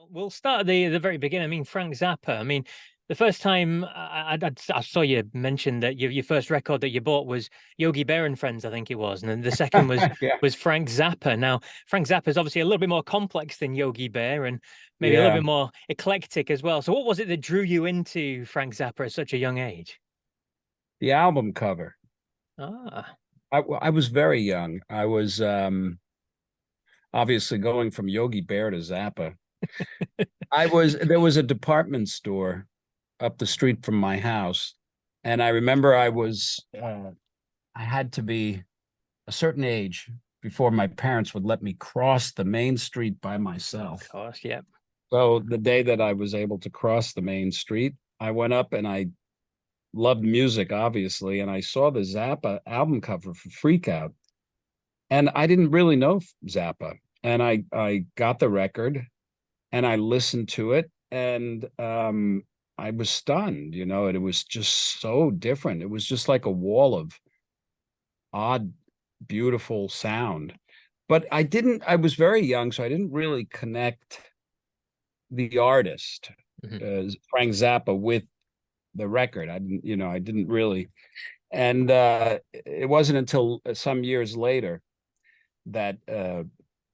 we'll start at the very beginning. I mean, Frank Zappa. I mean, the first time I saw you mention that your first record that you bought was Yogi Bear and Friends, I think it was, and then the second was Yeah, was Frank Zappa. Now, Frank Zappa is obviously a little bit more complex than Yogi Bear, and maybe a little yeah. bit more eclectic as well. So, what was it that drew you into Frank Zappa at such a young age? The album cover. Ah, I was very young. I was obviously going from Yogi Bear to Zappa. There was a department store up the street from my house, and I remember I had to be a certain age before my parents would let me cross the main street by of myself. course, yeah. So the day that I was able to cross the main street, I went up and I loved music, obviously, and I saw the Zappa album cover for Freak Out. And I didn't really know Zappa. And I got the record and I listened to it, and I was stunned, and it was just so different. It was just like a wall of odd, beautiful sound. But I was very young, so I didn't really connect the artist, Mhm. Frank Zappa, with the record. I didn't really. And it wasn't until some years later that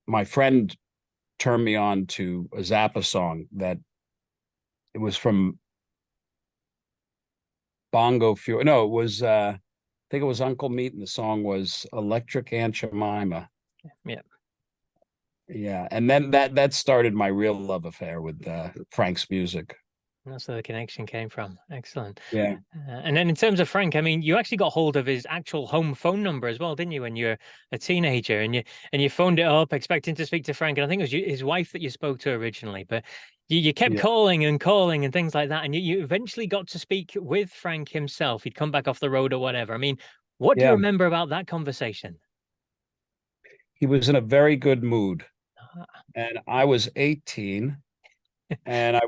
my friend turned me on to a Zappa song that it was from Bongo Fury. No, it was I think it was Uncle Meat, and the song was Electric Aunt Jemima. Yeah. Yeah, and then that started my real love affair with Frank's music. That's where the connection came from. Excellent. Yeah, And then in terms of Frank, I mean, you actually got hold of his actual home phone number as well, didn't you, when you were a teenager? And you phoned it up expecting to speak to Frank. And I think it was his wife that you spoke to originally, but you kept yeah, calling and calling and things like that. And you eventually got to speak with Frank himself. He'd come back off the road or whatever. I mean, what do you yeah. remember about that conversation? He was in a very good mood, Ah, and I was 18, and I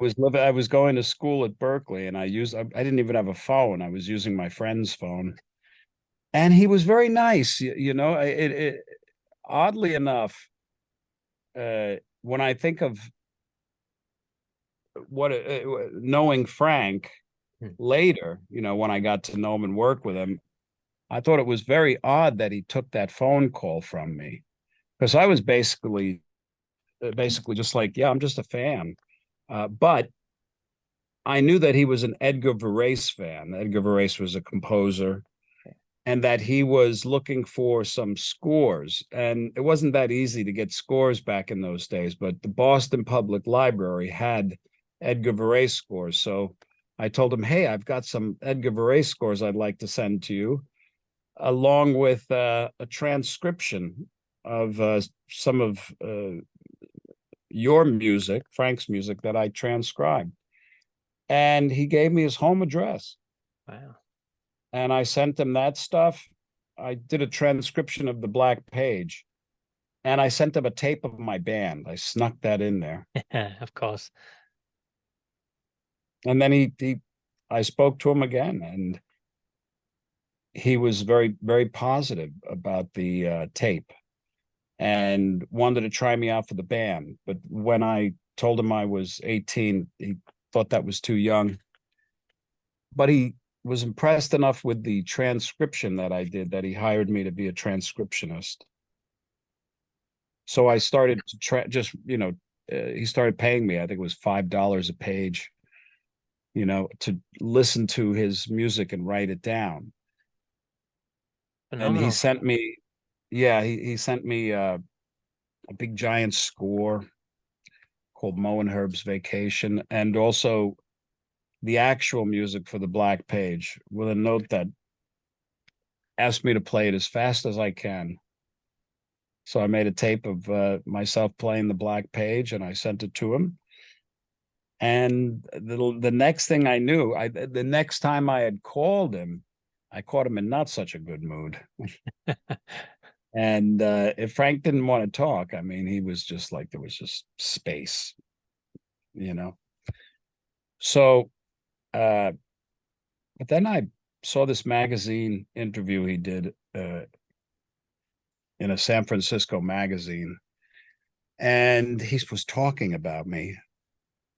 was going to school at Berkeley, and I didn't even have a phone. I was using my friend's phone, and he was very nice. Oddly enough, when I think of what knowing Frank hmm. later, when I got to know him and work with him, I thought it was very odd that he took that phone call from me, because I was basically just like, yeah, I'm just a fan. But I knew that he was an Edgar Varese fan. Edgar Varese was a composer, and that he was looking for some scores. And it wasn't that easy to get scores back in those days, but the Boston Public Library had Edgar Varese scores. So I told him, hey, I've got some Edgar Varese scores I'd like to send to you, along with a transcription of some of your music, Frank's music, that I transcribed. And he gave me his home address, Wow. and I sent him that stuff. I did a transcription of the Black Page, and I sent him a tape of my band. I snuck that in there. Of course. And then I spoke to him again, and he was very, very positive about the tape and wanted to try me out for the band. But when I told him I was 18, he thought that was too young. But he was impressed enough with the transcription that I did that he hired me to be a transcriptionist. So I started to just, he started paying me, I think it was $5 a page, to listen to his music and write it down. And he Phenomenal. sent me, yeah, he sent me a big giant score called Mo and Herb's Vacation, and also the actual music for the Black Page, with a note that asked me to play it as fast as I can. So I made a tape of myself playing the Black Page, and I sent it to him. And the next thing I knew, the next time I had called him, I caught him in not such a good mood. And if Frank didn't want to talk, I mean, he was just like, there was just space, you know. So, uh, but then I saw this magazine interview he did in a San Francisco magazine, and he was talking about me.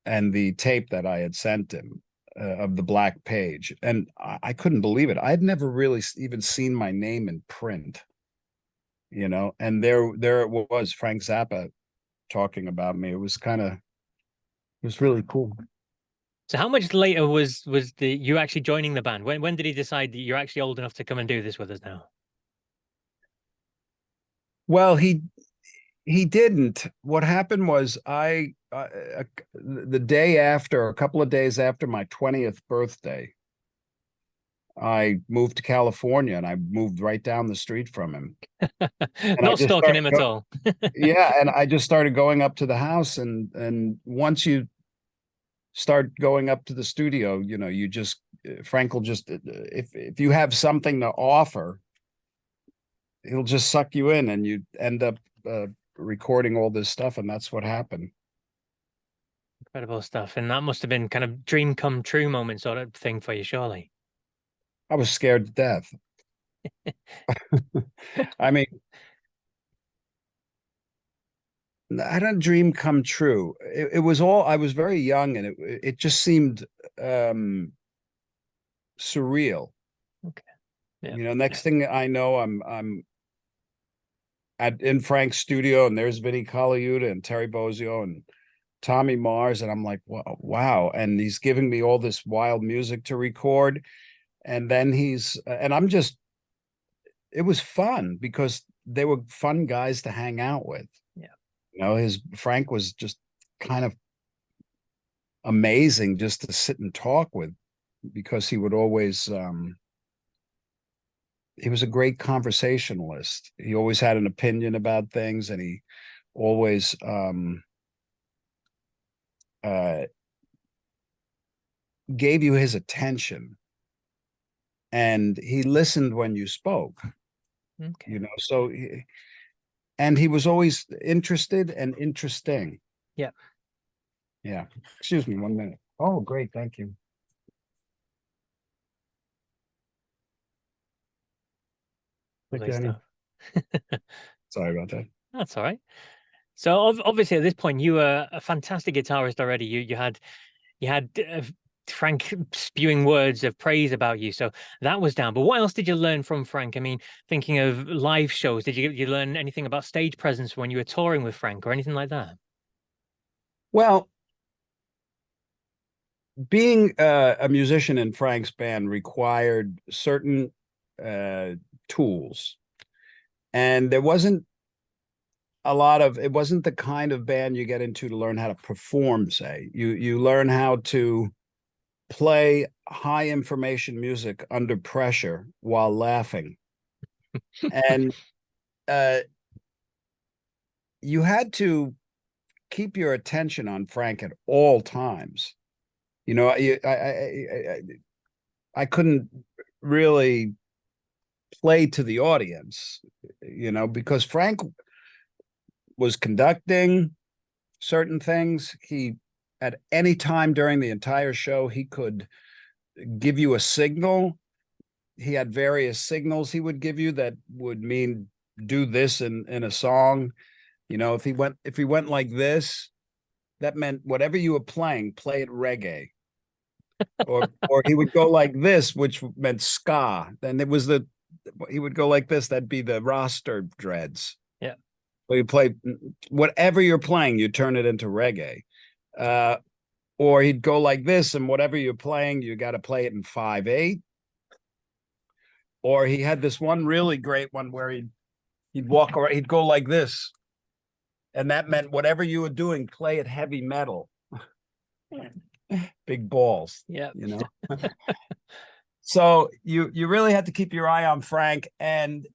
and the tape that I had sent him of the Black Page, and I couldn't believe it. I'd never really even seen my name in print, and there it was, Frank Zappa talking about me. It was really cool. So how much later was you actually joining the band? When did he decide that you're actually old enough to come and do this with us now? Well, he didn't. What happened was the day after, a couple of days after my 20th birthday, I moved to California, and I moved right down the street from him. And I Not just stalking started him at all. yeah, and I just started going up to the house, and once you start going up to the studio, you just Frank will just, if you have something to offer, he'll just suck you in, and you end up recording all this stuff, and that's what happened. Incredible stuff. And that must have been kind of dream come true moment sort of thing for you, surely. I was scared to death. I mean, I had a dream come true. It was all, I was very young, and it just seemed surreal. Okay. Yeah. Next thing I know, I'm in Frank's studio, and there's Vinnie Colaiuta and Terry Bozzio and Tommy Mars, and I'm like, wow. And he's giving me all this wild music to record. And then and it was fun because they were fun guys to hang out with. Yeah. Frank was just kind of amazing just to sit and talk with, because he would always, he was a great conversationalist. He always had an opinion about things, and he always, gave you his attention, and he listened when you spoke. Okay. So and he was always interested and interesting. Yeah. Yeah. Excuse me 1 minute. Oh, great. Thank you. Lovely stuff. Sorry about that. That's all right. So obviously at this point you were a fantastic guitarist already. You had Frank spewing words of praise about you, so that was down. But what else did you learn from Frank? I mean, thinking of live shows, did you learn anything about stage presence when you were touring with Frank or anything like that? Well, being a musician in Frank's band required certain tools, and there wasn't it wasn't the kind of band you get into to learn how to perform. Say you learn how to play high information music under pressure while laughing. And you had to keep your attention on Frank at all times. I couldn't really play to the audience, because Frank was conducting certain things. He, at any time during the entire show, he could give you a signal. He had various signals he would give you that would mean do this in a song. If he went like this, that meant whatever you were playing, play it reggae. or he would go like this, which meant ska. Then he would go like this, that'd be the roster dreads. Yeah. So you play whatever you're playing, you turn it into reggae. Or he'd go like this, and whatever you're playing, you got to play it in 5/8. Or he had this one really great one where he'd walk around, he'd go like this, and that meant whatever you were doing, play it heavy metal. Big balls. Yeah. So you really had to keep your eye on Frank, and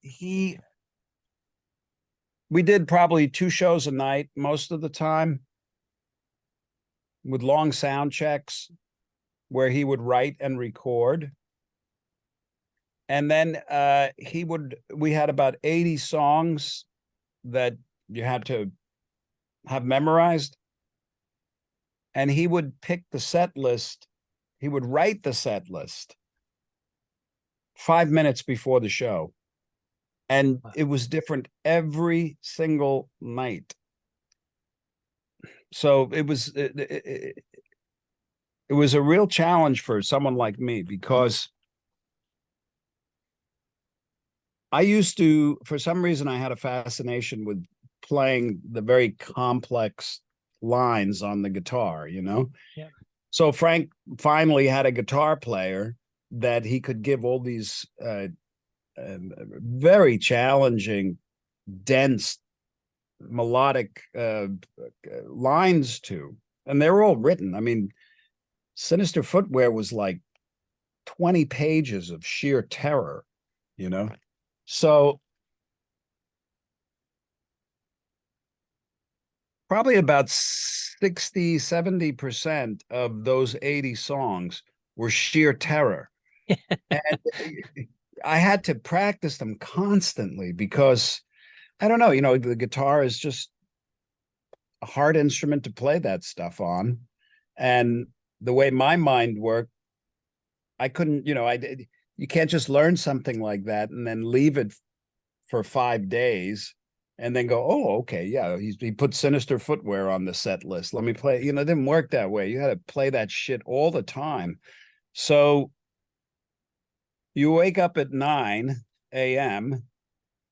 we did probably 2 shows a night most of the time, with long sound checks where he would write and record. And then we had about 80 songs that you had to have memorized. And he would pick the set list. He would write the set list 5 minutes before the show. And it was different every single night. So it was, it was a real challenge for someone like me because I used to, for some reason, I had a fascination with playing the very complex lines on the guitar, you know? Yeah. So Frank finally had a guitar player that he could give all these very challenging, dense, melodic lines to. And they were all written. I mean, Sinister Footwear was like 20 pages of sheer terror, you know? So probably about 60, 70% of those 80 songs were sheer terror. And I had to practice them constantly because I don't know, you know, the guitar is just a hard instrument to play that stuff on. And the way my mind worked, I couldn't, you know, you can't just learn something like that and then leave it for 5 days and then go, oh, okay, yeah, he put Sinister Footwear on the set list. Let me play. You know, it didn't work that way. You had to play that shit all the time. So you wake up at 9 a.m.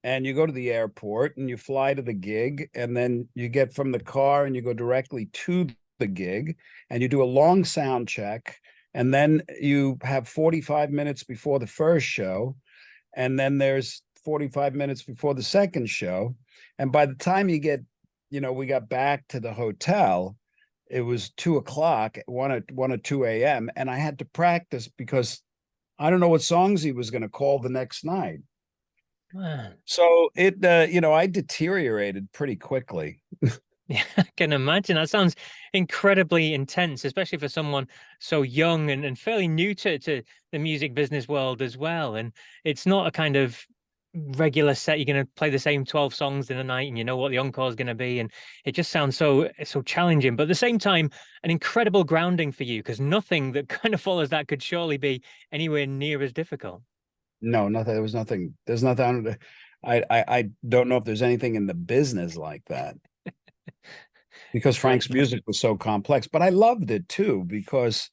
and you go to the airport and you fly to the gig, and then you get from the car and you go directly to the gig and you do a long sound check, and then you have 45 minutes before the first show, and then there's 45 minutes before the second show. And by the time you get, you know, we got back to the hotel, it was 2 o'clock, 1 or 2 a.m. And I had to practice because I don't know what songs he was going to call the next night. Man. So it, you know, I deteriorated pretty quickly. Yeah, I can imagine. That sounds incredibly intense, especially for someone so young and fairly new to the music business world as well. And it's not a kind of regular set. You're going to play the same 12 songs in a night and you know what the encore is going to be. And it just sounds so challenging. But at the same time, an incredible grounding for you because nothing that kind of follows that could surely be anywhere near as difficult. No, nothing. There was nothing. There's nothing. I don't know if there's anything in the business like that because Frank's Incredible. music was so complex. But I loved it too because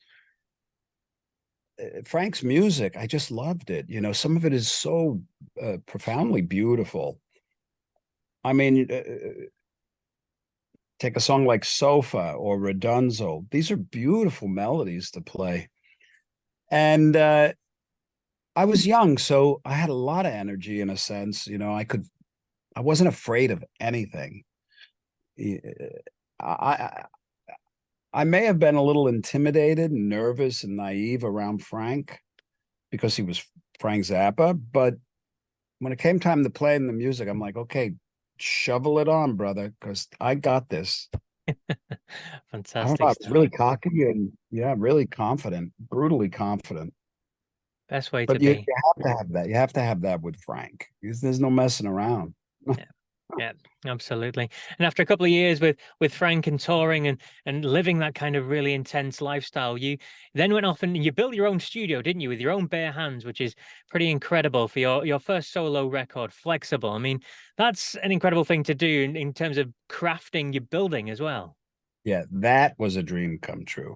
Frank's music, I just loved it. You know, some of it is so profoundly beautiful. I mean, take a song like Sofa or Redunzo. These are beautiful melodies to play. And I was young, so I had a lot of energy in a sense. You know, I wasn't afraid of anything. I, I may have been a little intimidated and nervous and naive around Frank because he was Frank Zappa. But when it came time to playing the music, I'm like, okay, shovel it on, brother, because I got this. I don't know. Fantastic I was stuff. really cocky and yeah, really confident, brutally confident. Best way to But you be. have to have that. You have to have that with Frank. There's no messing around. Yeah. Yeah, absolutely. And after a couple of years with Frank and touring and living that kind of really intense lifestyle, you then went off and you built your own studio, didn't you, with your own bare hands, which is pretty incredible for your first solo record, Flexable. I mean, that's an incredible thing to do in terms of crafting your building as well. Yeah, that was a dream come true.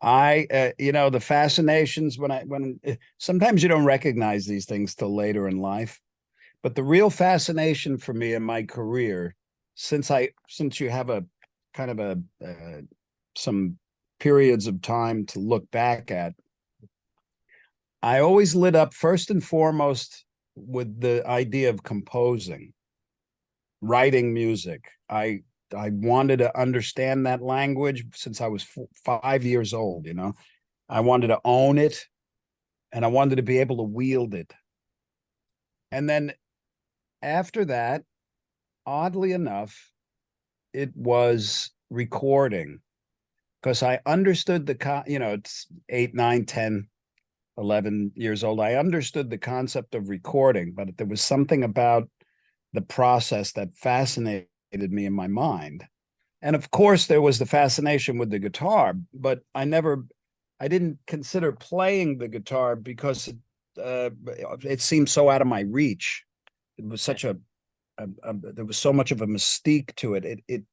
You know, the fascinations when sometimes you don't recognize these things till later in life, but the real fascination for me in my career, since you have a kind of a some periods of time to look back at, I always lit up first and foremost with the idea of composing, writing music. I wanted to understand that language since I was 5 years old, you know. I wanted to own it and I wanted to be able to wield it. And then after that, oddly enough, it was recording because I understood you know, it's 8, 9, 10, 11 years old. I understood the concept of recording, but there was something about the process that fascinated me in my mind. And of course, there was the fascination with the guitar, but I didn't consider playing the guitar because it seemed so out of my reach. It was such there was so much of a mystique to it. It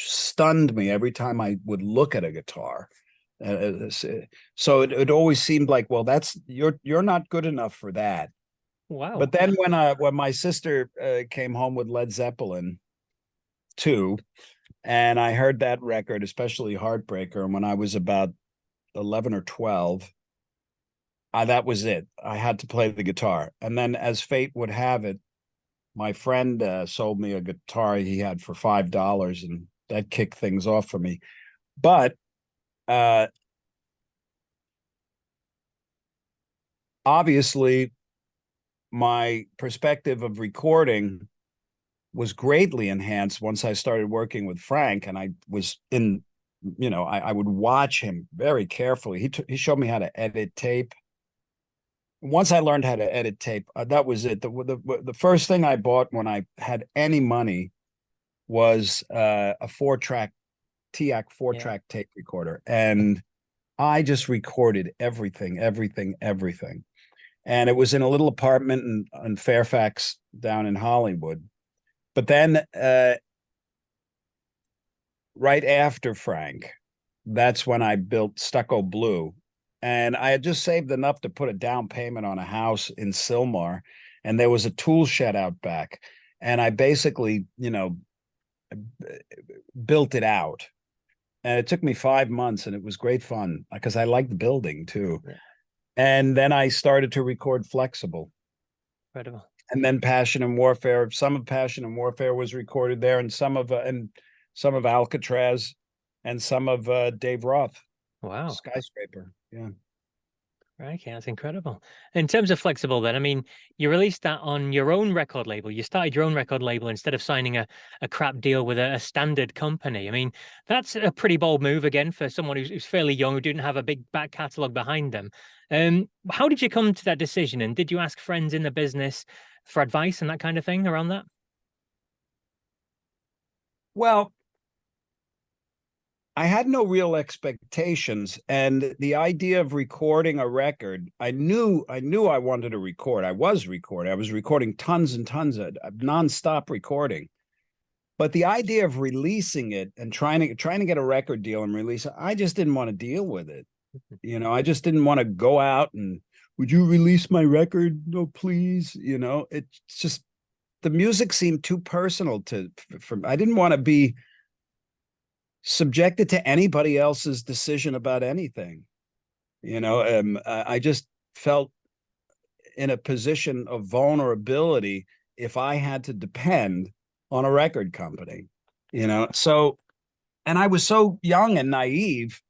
stunned me every time I would look at a guitar. So it always seemed like, well, that's you're not good enough for that. Wow. But then when my sister came home with Led Zeppelin 2, and I heard that record, especially Heartbreaker, and when I was about 11 or 12, that was it. I had to play the guitar. And then, as fate would have it, my friend sold me a guitar he had for $5, and that kicked things off for me. But obviously, my perspective of recording was greatly enhanced once I started working with Frank, and I was in, I would watch him very carefully. He showed me how to edit tape. Once I learned how to edit tape, that was it. The first thing I bought when I had any money was a 4-track TIAC 4-track tape recorder, and I just recorded everything. And it was in a little apartment in Fairfax down in Hollywood. But then right after Frank, that's when I built Stucco Blue. And I had just saved enough to put a down payment on a house in Sylmar. And there was a tool shed out back. And I basically, built it out. And it took me 5 months, and it was great fun because I liked building too. Yeah. And then I started to record Flexable. Incredible. And then Passion and Warfare. Some of Passion and Warfare was recorded there, and some of Alcatrazz, and some of Dave Roth. Wow. Skyscraper. Yeah. Right, yeah, that's incredible. In terms of Flexible, then, I mean, you released that on your own record label. You started your own record label instead of signing a crap deal with a standard company. I mean, that's a pretty bold move again for someone who's fairly young, who didn't have a big back catalog behind them. How did you come to that decision? And did you ask friends in the business for advice and that kind of thing around that? Well, I had no real expectations, and the idea of recording a record, I knew I wanted to record. I was recording. I was recording tons and tons of nonstop recording. But the idea of releasing it and trying to get a record deal and release it, I just didn't want to deal with it. I just didn't want to go out and, would you release my record? No, please. It's just, the music seemed too personal I didn't want to be subjected to anybody else's decision about anything. I just felt in a position of vulnerability if I had to depend on a record company. So, and I was so young and naive,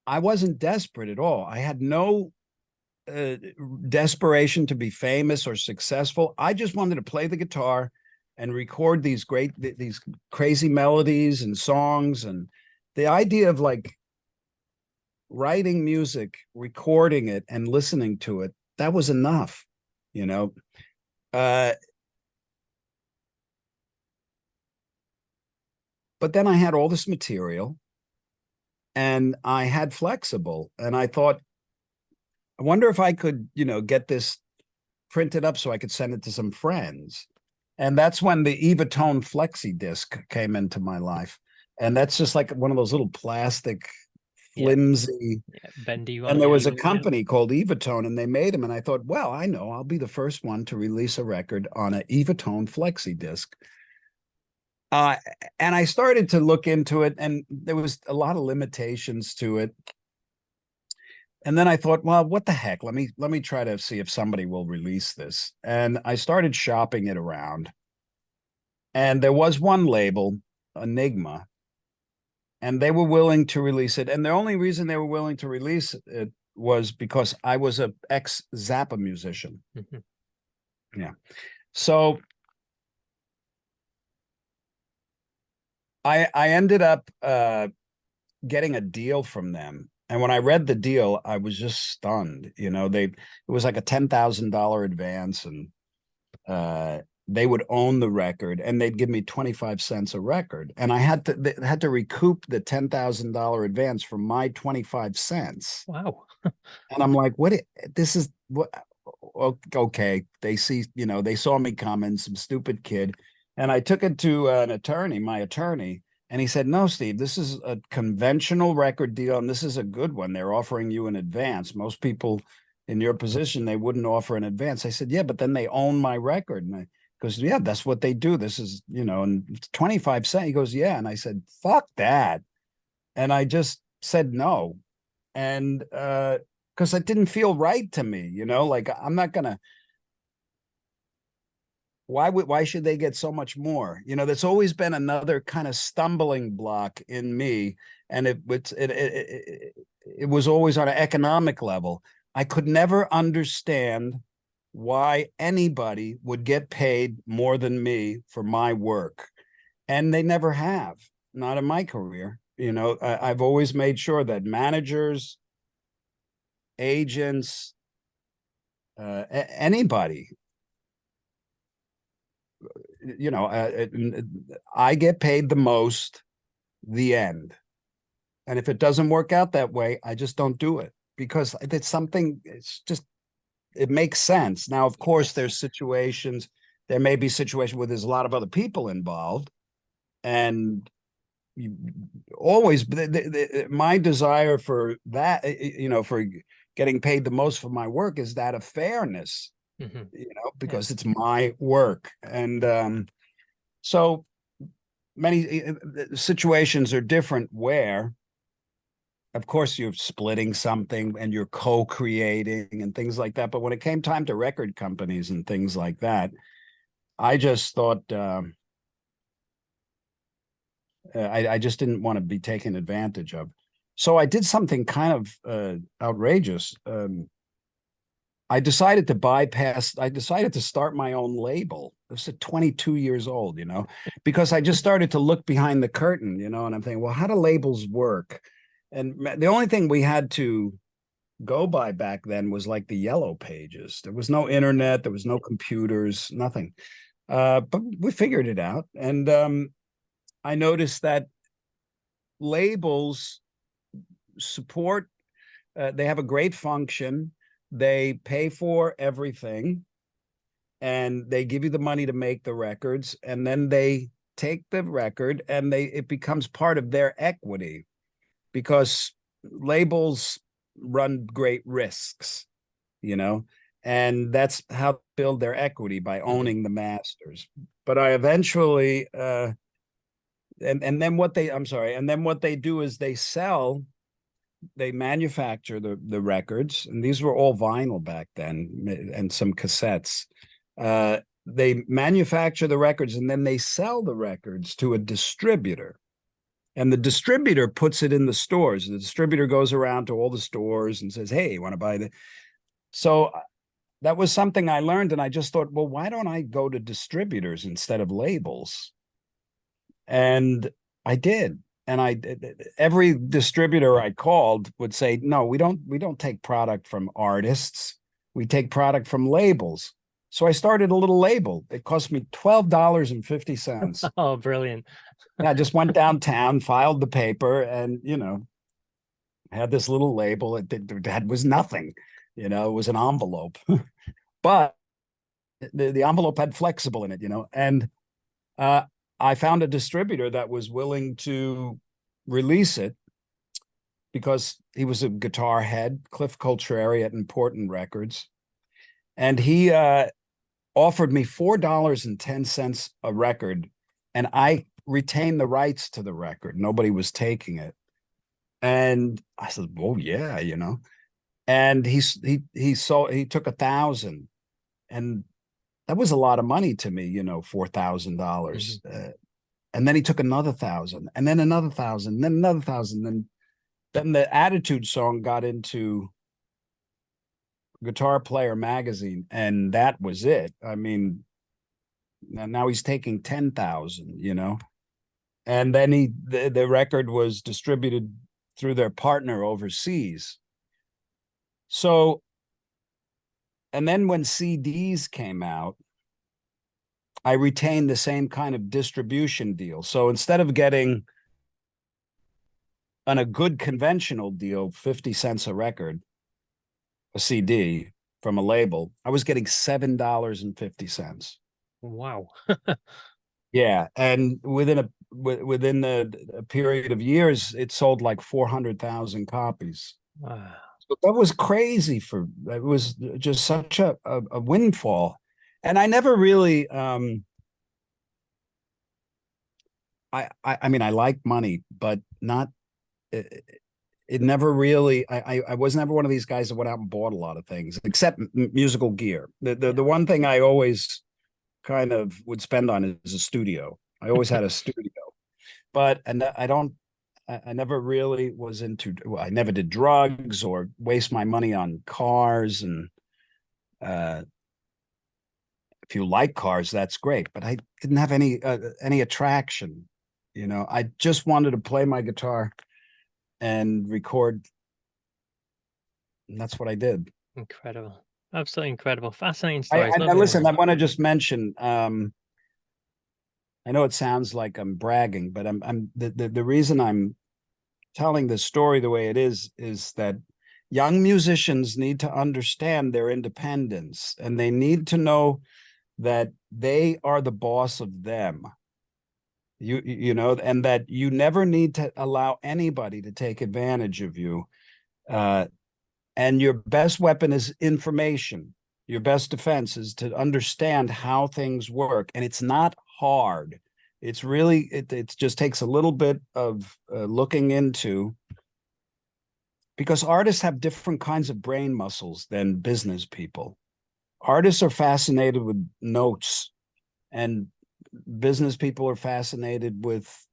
I wasn't desperate at all. I had no desperation to be famous or successful. I just wanted to play the guitar and record these crazy melodies and songs. And the idea of like writing music, recording it, and listening to it, that was enough. But then I had all this material, and I had Flexable, and I thought, I wonder if I could, get this printed up so I could send it to some friends. And that's when the Evatone Flexi disc came into my life. And that's just like one of those little plastic, flimsy, bendy one. And there was a company called Evatone, and they made them. And I thought, well, I know, I'll be the first one to release a record on an Evatone Flexi disc. And I started to look into it, and there was a lot of limitations to it. And then I thought, well, what the heck? Let me try to see if somebody will release this. And I started shopping it around. And there was one label, Enigma, and they were willing to release it. And the only reason they were willing to release it was because I was an ex-Zappa musician. Mm-hmm. Yeah. So I ended up getting a deal from them. And when I read the deal, I was just stunned. It was like a $10,000 advance, and they would own the record, and they'd give me 25 cents a record. And I had to recoup the $10,000 advance from my 25 cents. Wow. And I'm like, what? This is what? Okay. They saw me coming, some stupid kid. And I took it to an attorney, my attorney, and he said, "No, Steve, this is a conventional record deal, and this is a good one. They're offering you an advance. Most people in your position, they wouldn't offer an advance." I said, "Yeah, but then they own my record." And I goes, "Yeah, that's what they do. This is, and it's 25 cents." He goes, "Yeah." And I said, "Fuck that." And I just said no. And because it didn't feel right to me, like I'm not gonna, why should they get so much more? There's always been another kind of stumbling block in me, and it was always on an economic level. I could never understand why anybody would get paid more than me for my work, and they never have, not in my career. I've always made sure that managers, agents, anybody, I get paid the most, the end. And if it doesn't work out that way, I just don't do it, because it's something, it makes sense. Now, of course, there may be situations where there's a lot of other people involved, and you always, my desire for that, for getting paid the most for my work, is that of fairness, because it's my work. And so many situations are different where, of course, you're splitting something and you're co-creating and things like that. But when it came time to record companies and things like that, I just thought, I just didn't want to be taken advantage of. So I did something kind of outrageous. I decided to start my own label. I was at 22 years old, because I just started to look behind the curtain, and I'm thinking, well, how do labels work? And the only thing we had to go by back then was like the yellow pages. There was no internet, there was no computers, nothing. But we figured it out. And I noticed that labels support, they have a great function. They pay for everything, and they give you the money to make the records, and then they take the record and it becomes part of their equity, because labels run great risks, and that's how they build their equity, by owning the masters. But I eventually and then what they do is they manufacture the records, and these were all vinyl back then, and some cassettes. They manufacture the records, and then they sell the records to a distributor, and the distributor puts it in the stores. The distributor goes around to all the stores and says, "Hey, you want to buy the?" So that was something I learned, and I just thought, well, why don't I go to distributors instead of labels? And I did. And every distributor I called would say, "No, we don't take product from artists. We take product from labels." So I started a little label. It cost me $12.50. Oh, brilliant. I just went downtown, filed the paper, and had this little label. It was nothing, it was an envelope, but the envelope had Flexable in it, and I found a distributor that was willing to release it, because he was a guitar head, Cliff Coltrane at Important Records, and he offered me $4.10 a record, and I retained the rights to the record. Nobody was taking it. And I said, "Oh yeah," And he took 1,000, and that was a lot of money to me, $4,000. And then he took another 1,000, and then another 1,000, then another 1,000. Then the Attitude song got into Guitar Player magazine, and that was it. I mean, now he's taking 10,000, and then the record was distributed through their partner overseas. So, and then when CDs came out, I retained the same kind of distribution deal. So instead of getting on a good conventional deal, 50 cents a record, a CD from a label, I was getting $7.50. Wow. Yeah, and within a period of years, it sold like 400,000 copies. Wow. So that was crazy for it was just such a windfall. And I never really I mean I like money, but not it, it never really I was never one of these guys that went out and bought a lot of things except musical gear. The one thing I always kind of would spend on is a studio. I always had a studio, but and I don't I never really was into I never did drugs or waste my money on cars. And uh if you like cars, that's great, but I didn't have any attraction. I just wanted to play my guitar and record, and that's what I did. Incredible. Absolutely incredible. Fascinating I, stories. I Love hearing listen, them. I want to just mention, I know it sounds like I'm bragging, but I'm the reason I'm telling this story the way it is that young musicians need to understand their independence, and they need to know that they are the boss of them. And that you never need to allow anybody to take advantage of you. Uh, and your best weapon is information. Your best defense is to understand how things work, and it's not hard. It's really it just takes a little bit of looking into, because artists have different kinds of brain muscles than business people. Artists are fascinated with notes, and business people are fascinated with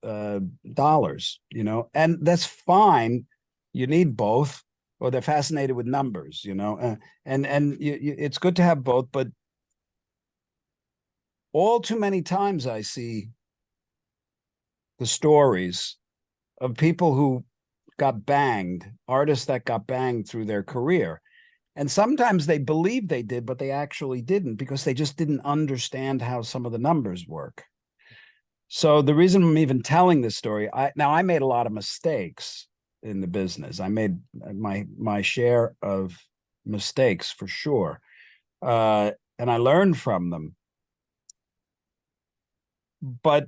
dollars, and that's fine. You need both, or they're fascinated with numbers, and it's good to have both. But all too many times I see the stories of people who got banged, artists that got banged through their career. And sometimes they believe they did, but they actually didn't, because they just didn't understand how some of the numbers work. So the reason I'm even telling this story, I made a lot of mistakes in the business. I made my share of mistakes for sure, and I learned from them. But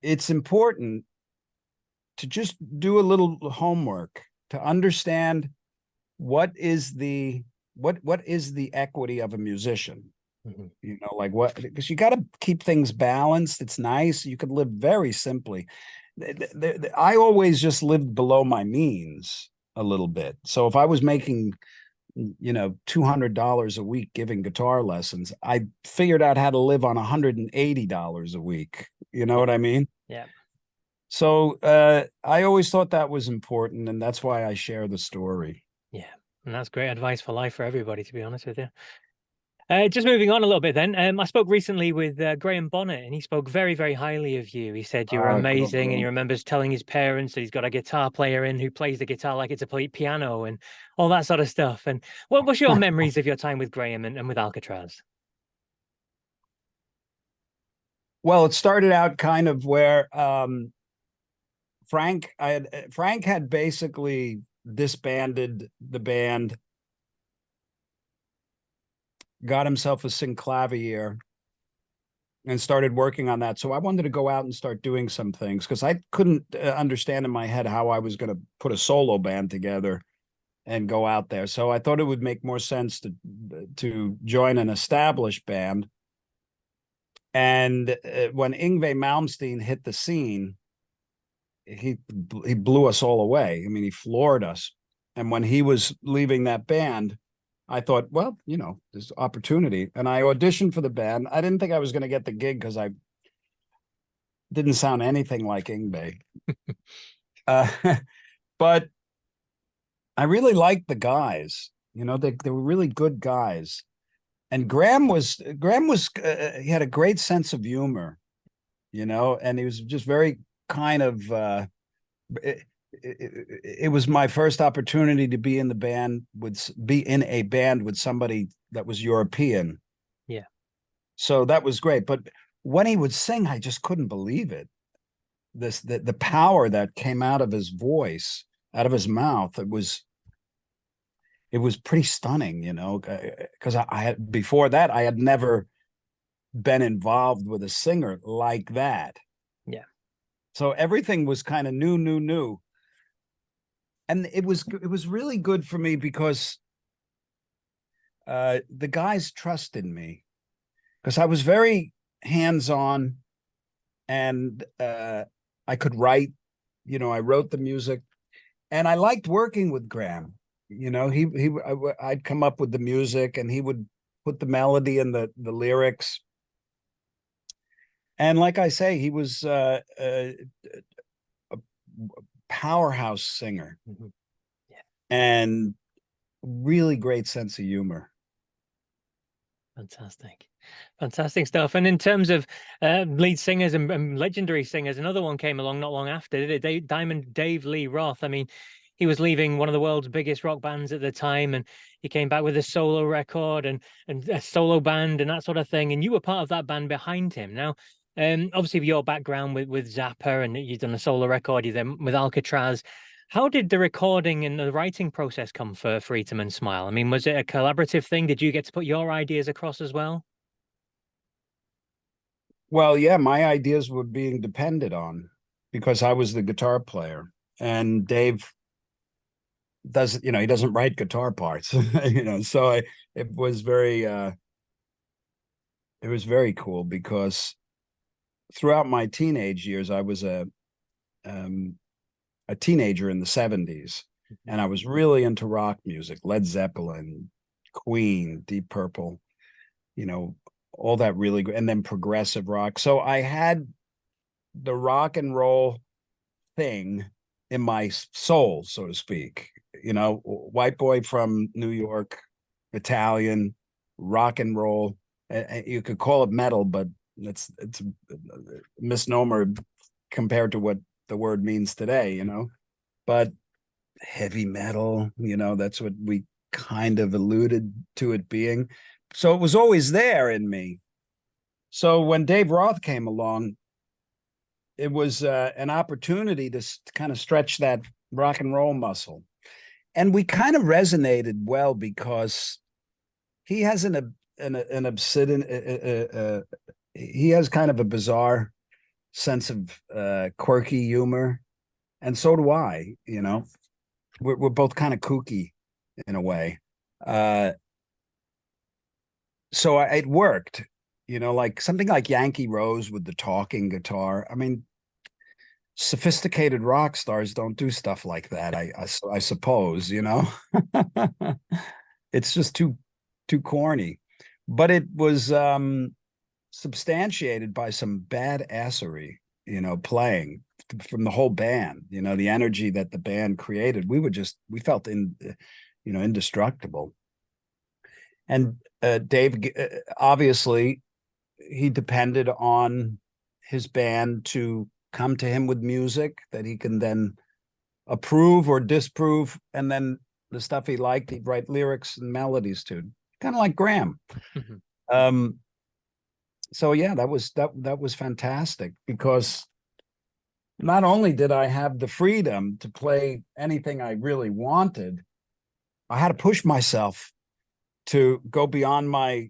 it's important to just do a little homework to understand what is the equity of a musician. Mhm. Like what, because you got to keep things balanced. It's nice. You could live very simply. I always just lived below my means a little bit. So if I was making, $200 a week giving guitar lessons, I figured out how to live on $180 a week. You know Yeah. what I mean? Yeah. So I always thought that was important, and that's why I share the story. Yeah. And that's great advice for life for everybody, to be honest with you. Just moving on a little bit then. I spoke recently with Graham Bonnet, and he spoke very, very highly of you. He said you were amazing, and he remembers telling his parents that he's got a guitar player in who plays the guitar like it's a piano and all that sort of stuff. And what was your memories of your time with Graham and with Alcatrazz? Well, it started out kind of where Frank had basically disbanded the band, got himself a synclavier, and started working on that. So I wanted to go out and start doing some things, because I couldn't understand in my head how I was going to put a solo band together and go out there. So I thought it would make more sense to join an established band. And when Yngwie Malmsteen hit the scene, he blew us all away. I mean, he floored us. And when he was leaving that band, I thought, well, there's opportunity. And I auditioned for the band. I didn't think I was going to get the gig because I didn't sound anything like Yngwie. Uh, but I really liked the guys. They were really good guys. And Graham was he had a great sense of humor, and he was just very kind of it, it was my first opportunity to be in a band with somebody that was European. Yeah. So that was great. But when he would sing, I just couldn't believe it. The power that came out of his voice, out of his mouth, it was pretty stunning, because I had before that I had never been involved with a singer like that. Yeah. So everything was kind of new. And it was really good for me because the guys trusted me because I was very hands-on, and I could write, I wrote the music, and I liked working with Graham. I'd come up with the music and he would put the melody and the lyrics. And like I say, he was a powerhouse singer. Mm-hmm. Yeah. And really great sense of humor. Fantastic stuff. And in terms of lead singers and legendary singers, another one came along not long after, Diamond Dave Lee Roth. I mean, he was leaving one of the world's biggest rock bands at the time, and he came back with a solo record and a solo band and that sort of thing. And you were part of that band behind him. Now, obviously, with your background with Zappa, and you've done a solo record, you then with Alcatrazz. How did the recording and the writing process come for Em And Smile? I mean, was it a collaborative thing? Did you get to put your ideas across as well? Well, yeah, my ideas were being depended on because I was the guitar player, and Dave doesn't, he doesn't write guitar parts, so it was very cool because throughout my teenage years, I was a teenager in the 70s, and I was really into rock music, Led Zeppelin, Queen, Deep Purple, all that really good, and then progressive rock. So I had the rock and roll thing in my soul, so to speak. White boy from New York, Italian, rock and roll. You could call it metal, but it's a misnomer compared to what the word means today, but heavy metal, that's what we kind of alluded to it being. So it was always there in me. So when Dave Roth came along, it was an opportunity to kind of stretch that rock and roll muscle. And we kind of resonated well because he has an obsidian, he has kind of a bizarre sense of quirky humor. And so do I, we're both kind of kooky in a way. So it worked, like something like Yankee Rose with the talking guitar. I mean, sophisticated rock stars don't do stuff like that. I suppose, it's just too corny, but it was substantiated by some badassery, playing from the whole band. The energy that the band created. We felt indestructible. And Dave, obviously, he depended on his band to come to him with music that he can then approve or disprove. And then the stuff he liked, he'd write lyrics and melodies to, kind of like Graham. So yeah, that was fantastic because not only did I have the freedom to play anything I really wanted, I had to push myself to go beyond my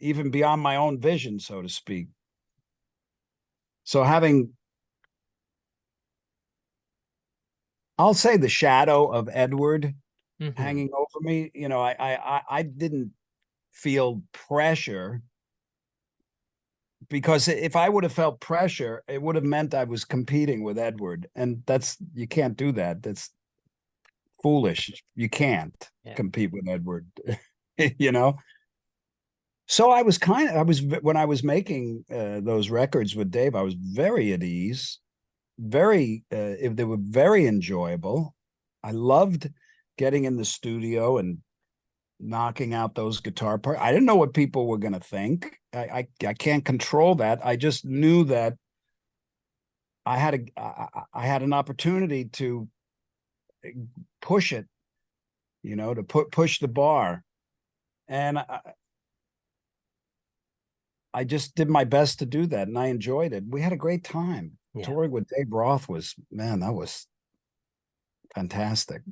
even beyond my own vision, so to speak. So I'll say the shadow of Edward hanging over me, I didn't feel pressure, because if I would have felt pressure, it would have meant I was competing with Edward. And you can't do that. That's foolish. You can't compete with Edward, So when I was making those records with Dave, I was very at ease, they were very enjoyable. I loved getting in the studio and knocking out those guitar parts. I didn't know what people were going to think. I can't control that. I just knew that I had an opportunity to push it, to push the bar. And I just did my best to do that, and I enjoyed it. We had a great time. Touring with Dave Roth that was fantastic.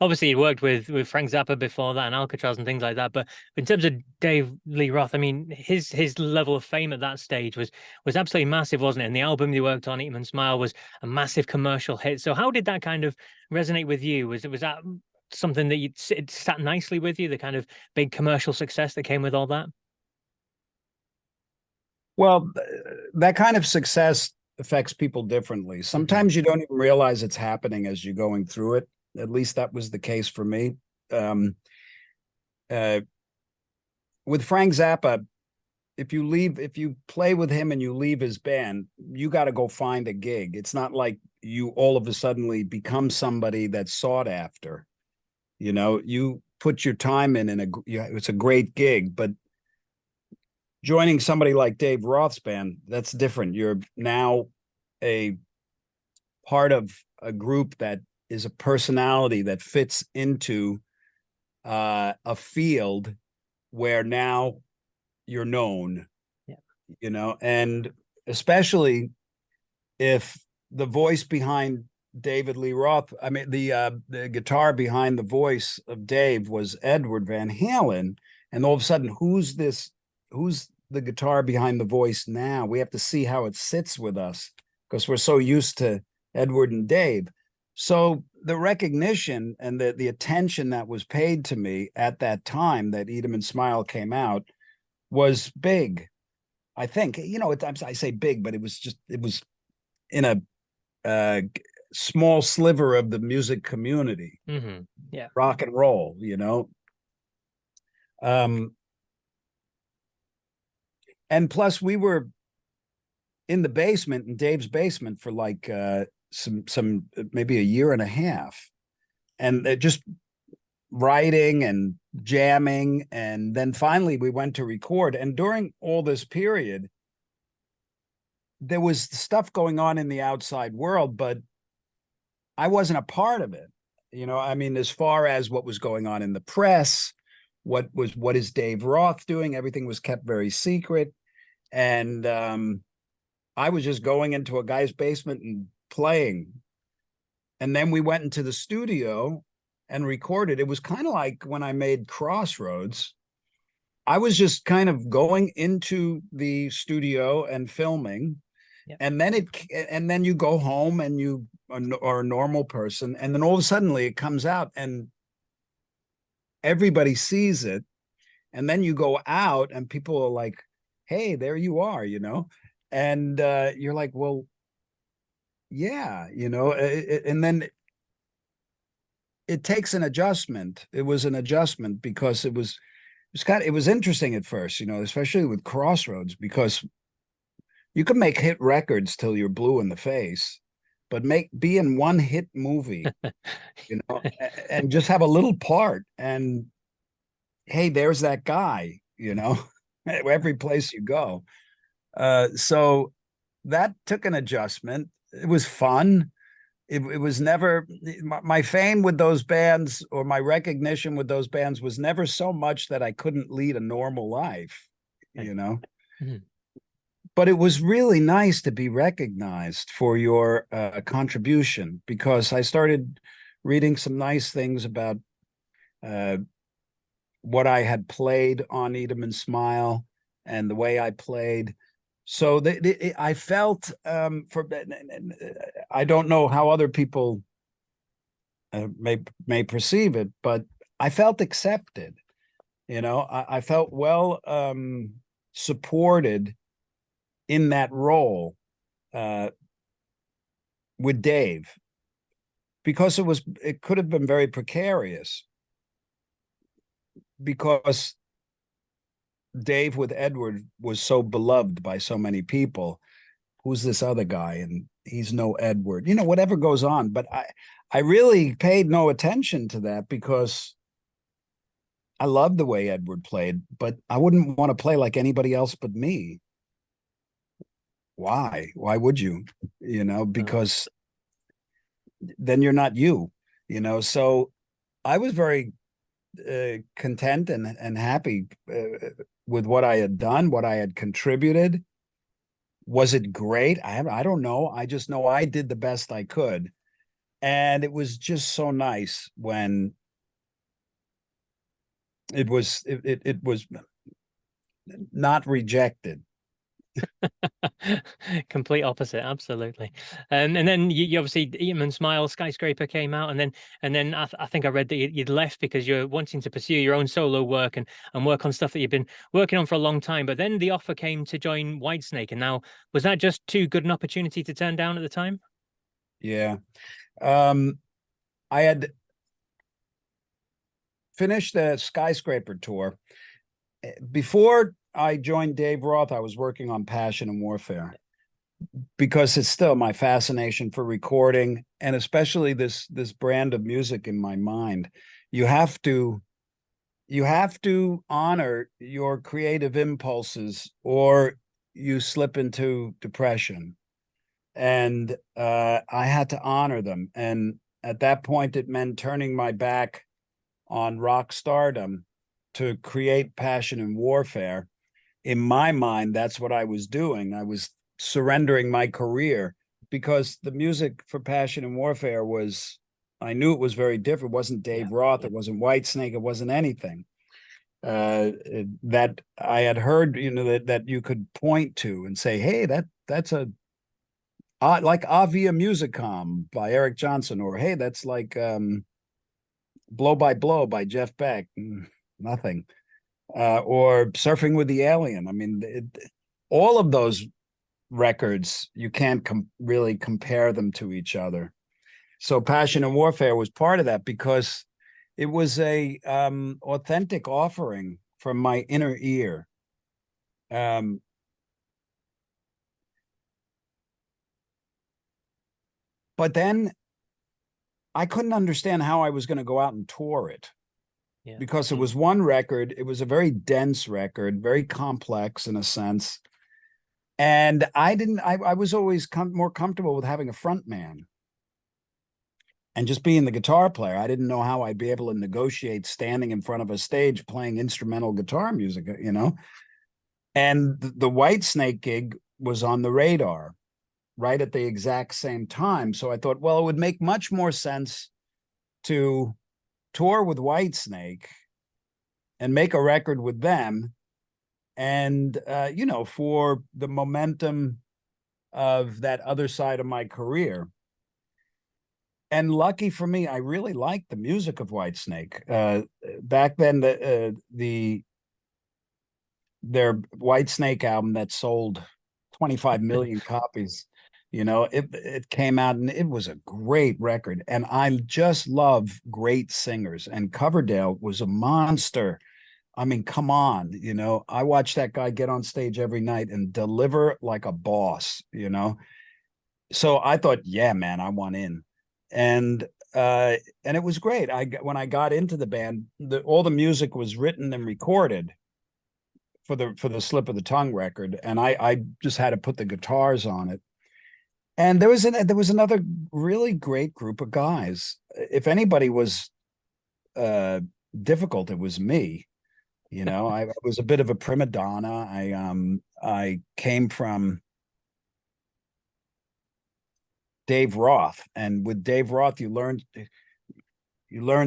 Obviously he worked with Frank Zappa before that and Alcatrazz and things like that. But in terms of Dave Lee Roth, I mean, his level of fame at that stage was absolutely massive, wasn't it? And the album he worked on, Em And Smile, was a massive commercial hit. So how did that kind of resonate with you? Was that something that it sat nicely with you, the kind of big commercial success that came with all that? Well, that kind of success affects people differently. Hmm. Sometimes you don't even realize it's happening as you're going through it. At least that was the case for me. Um, uh, with Frank Zappa, if you play with him and you leave his band, you got to go find a gig. It's not like you all of a suddenly become somebody that's sought after. You know, you put your time in, and it's a great gig, but joining somebody like Dave Roth's band, that's different. You're now a part of a group that is a personality that fits into a field where now you're known, Yeah. you know, and especially if the voice behind David Lee Roth, I mean the guitar behind the voice of Dave was Edward Van Halen, and all of a sudden, who's the guitar behind the voice now? We have to see how it sits with us because we're so used to Edward and Dave. So the recognition and the attention that was paid to me at that time that Em And Smile came out was big. I think, you know, I say big, but it was in a uh, small sliver of the music community, Hmm. Yeah. rock and roll, you know. Um, and plus, we were in the basement, in Dave's basement, for like some maybe a year and a half, and just writing and jamming, and then finally we went to record. And during all this period, there was stuff going on in the outside world, but I wasn't a part of it. You know, I mean, as far as what was going on in the press, what is Dave Roth doing? Everything was kept very secret. And I was just going into a guy's basement and playing. And then we went into the studio and recorded. It was kind of like when I made Crossroads. I was just kind of going into the studio and filming, Yeah. and then you go home and you are a normal person, and then all of a sudden it comes out and everybody sees it, and then you go out and people are like, hey, there you are, you know. And you're like, well, yeah, you know. And then it takes an adjustment. It was an adjustment because it was interesting at first, you know, especially with Crossroads, because you can make hit records till you're blue in the face, but be in one hit movie, you know, and just have a little part. And hey, there's that guy, you know, every place you go. So that took an adjustment. It was fun. It was never my fame with those bands, or my recognition with those bands, was never so much that I couldn't lead a normal life, Right. you know. Mhm. But it was really nice to be recognized for your contribution, because I started reading some nice things about uh, what I had played on Eat 'Em and Smile and the way I played. So I felt I don't know how other people may perceive it, but I felt accepted. You know, I felt well supported in that role uh, with Dave, because it could have been very precarious, because Dave with Edward was so beloved by so many people. Who's this other guy? And he's no Edward, you know, whatever goes on. But I really paid no attention to that, because I loved the way Edward played, but I wouldn't want to play like anybody else but me. Why? Why would you? You know, No. because then you're not you, you know. So I was very content and happy with what I had done, what I had contributed. Was it great? I don't know. I just know I did the best I could. And it was just so nice when it was not rejected. Complete opposite, absolutely. And then you obviously Em And Smile Skyscraper came out, and then I think I read that you'd left because you're wanting to pursue your own solo work and work on stuff that you've been working on for a long time. But then the offer came to join Whitesnake, and now was that just too good an opportunity to turn down at the time? Yeah. I had finished the Skyscraper tour. Before I joined Dave Roth, I was working on Passion and Warfare because it's still my fascination for recording, and especially this brand of music in my mind. You have to honor your creative impulses or you slip into depression. And I had to honor them. And at that point, it meant turning my back on rock stardom to create Passion and Warfare. In my mind, that's what I was doing. I was surrendering my career because the music for Passion and Warfare was, I knew it was very different. It wasn't Dave Roth, it wasn't Whitesnake, it wasn't anything that I had heard, that you could point to and say, hey, that's a like Avia Musicom by Eric Johnson, or hey, that's like Blow by Blow by Jeff Beck. Nothing. Or Surfing with the Alien. I mean, all of those records, you can't really compare them to each other. So Passion and Warfare was part of that because it was a authentic offering from my inner ear. But then I couldn't understand how I was going to go out and tour it because it was one record. It was a very dense record, very complex in a sense. And I was always more comfortable with having a front man and just being the guitar player. I didn't know how I'd be able to negotiate standing in front of a stage playing instrumental guitar music, And the Whitesnake gig was on the radar right at the exact same time. So I thought, well, it would make much more sense to tour with Whitesnake and make a record with them. And, for the momentum of that other side of my career. And lucky for me, I really liked the music of Whitesnake. Back then, their Whitesnake album that sold 25 million copies, it came out and it was a great record. And I just love great singers. And Coverdale was a monster. I mean, come on, I watch that guy get on stage every night and deliver like a boss, So I thought, yeah, man, I want in. And it was great. When I got into the band, all the music was written and recorded for the Slip of the Tongue record, and I just had to put the guitars on it. And there was another really great group of guys. If anybody was difficult, it was me. I was a bit of a prima donna. I came from Dave Roth, and with Dave Roth, you learn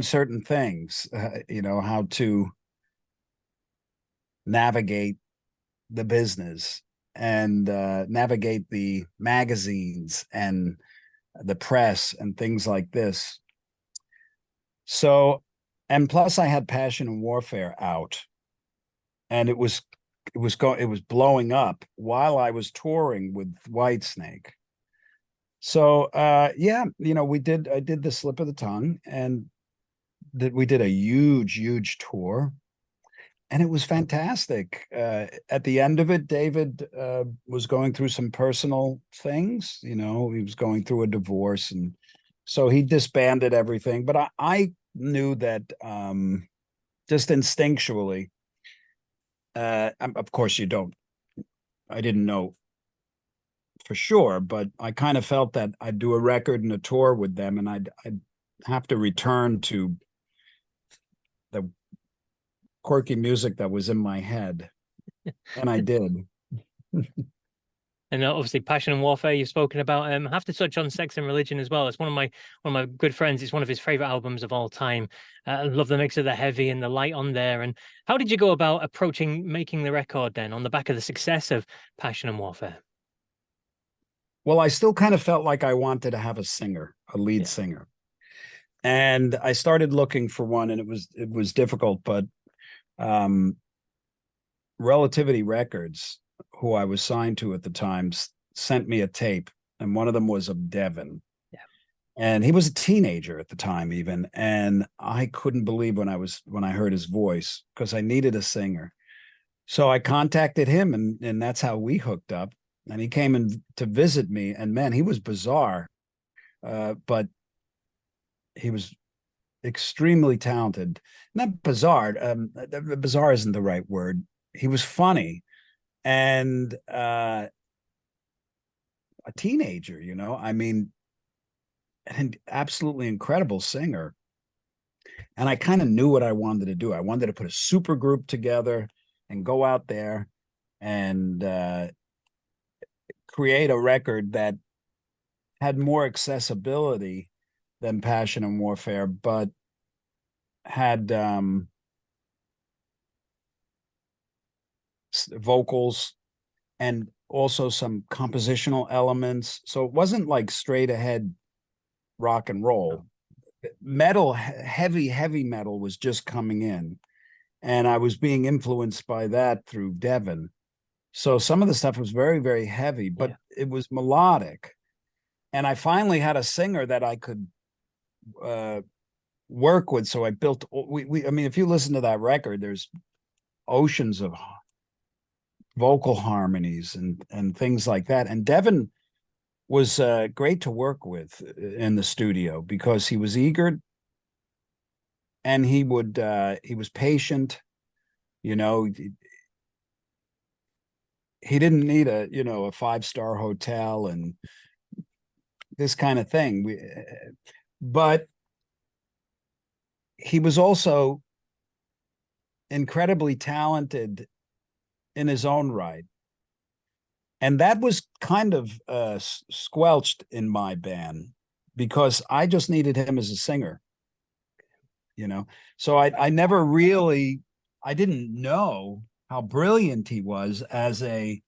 certain things. How to navigate the business and navigate the magazines and the press and things like this. So, and plus I had Passion and Warfare out, and it was blowing up while I was touring with Whitesnake. So I did the Slip of the Tongue, and we did a huge tour, and it was fantastic. At the end of it, David was going through some personal things. He was going through a divorce, and so he disbanded everything. But I knew that just instinctually, of course, I didn't know for sure, but I kind of felt that I'd do a record and a tour with them, and I'd have to return to the quirky music that was in my head, and I did. And obviously, passion and warfare you've spoken about. I have to touch on Sex and Religion as well. It's one of my good friends. It's one of his favorite albums of all time. I love the mix of the heavy and the light on there. And how did you go about approaching making the record then on the back of the success of Passion and Warfare? Well, I still kind of felt like I wanted to have a singer, a lead Yeah, singer. And I started looking for one, and it was difficult, but um Relativity Records, who I was signed to at the time, sent me a tape, and one of them was of Devin. yeah, And he was a teenager at the time, even, and I couldn't believe when I heard his voice, because I needed a singer. So I contacted him, and that's how we hooked up. And he came in to visit me, and man, he was bizarre, but he was extremely talented. Not bizarre. Bizarre isn't the right word. He was funny, and a teenager, I mean, and absolutely incredible singer. And I kind of knew what I wanted to do. I wanted to put a super group together and go out there and create a record that had more accessibility than Passion and Warfare, but had vocals and also some compositional elements. So it wasn't like straight ahead rock and roll. Metal, heavy metal was just coming in. And I was being influenced by that through Devin. So some of the stuff was very, very heavy, but yeah. it was melodic. And I finally had a singer that I could work with. So I built, I mean, if you listen to that record, there's oceans of vocal harmonies and things like that. And Devin was great to work with in the studio because he was eager, and he was patient. You know, he didn't need a 5-star hotel and this kind of thing. But he was also incredibly talented in his own right. And that was kind of squelched in my band because I just needed him as a singer, So I never really, I didn't know how brilliant he was as a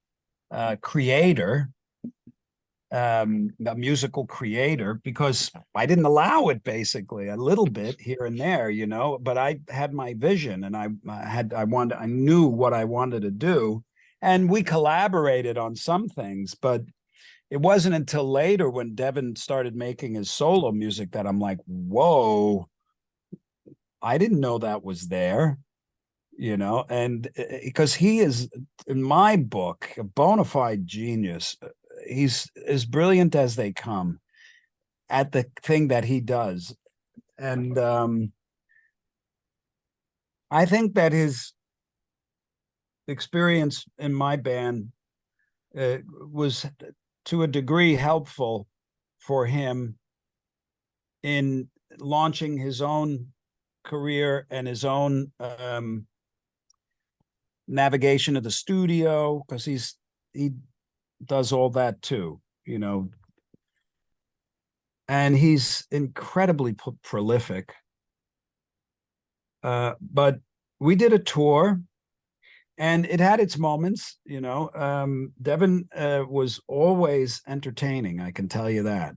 creator, a musical creator, because I didn't allow it, basically a little bit here and there, but I had my vision, and I knew what I wanted to do. And we collaborated on some things, but it wasn't until later when Devin started making his solo music that I'm like, whoa, I didn't know that was there, and because he is, in my book, a bona fide genius. He's as brilliant as they come at the thing that he does. And I think that his experience in my band was to a degree helpful for him in launching his own career and his own navigation of the studio, because he does all that too, and he's incredibly prolific. But we did a tour, and it had its moments, Devin was always entertaining, I can tell you that.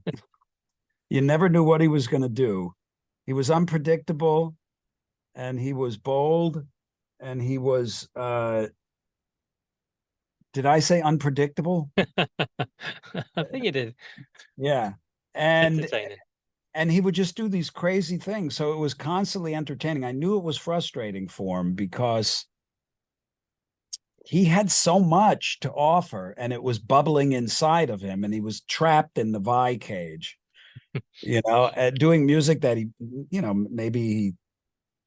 You never knew what he was going to do. He was unpredictable, and he was bold, and he was did I say unpredictable? I think you did. Yeah. And Entertaining. and he would just do these crazy things. So it was constantly entertaining. I knew it was frustrating for him because he had so much to offer, and it was bubbling inside of him, and he was trapped in the Vai cage, doing music that he, maybe he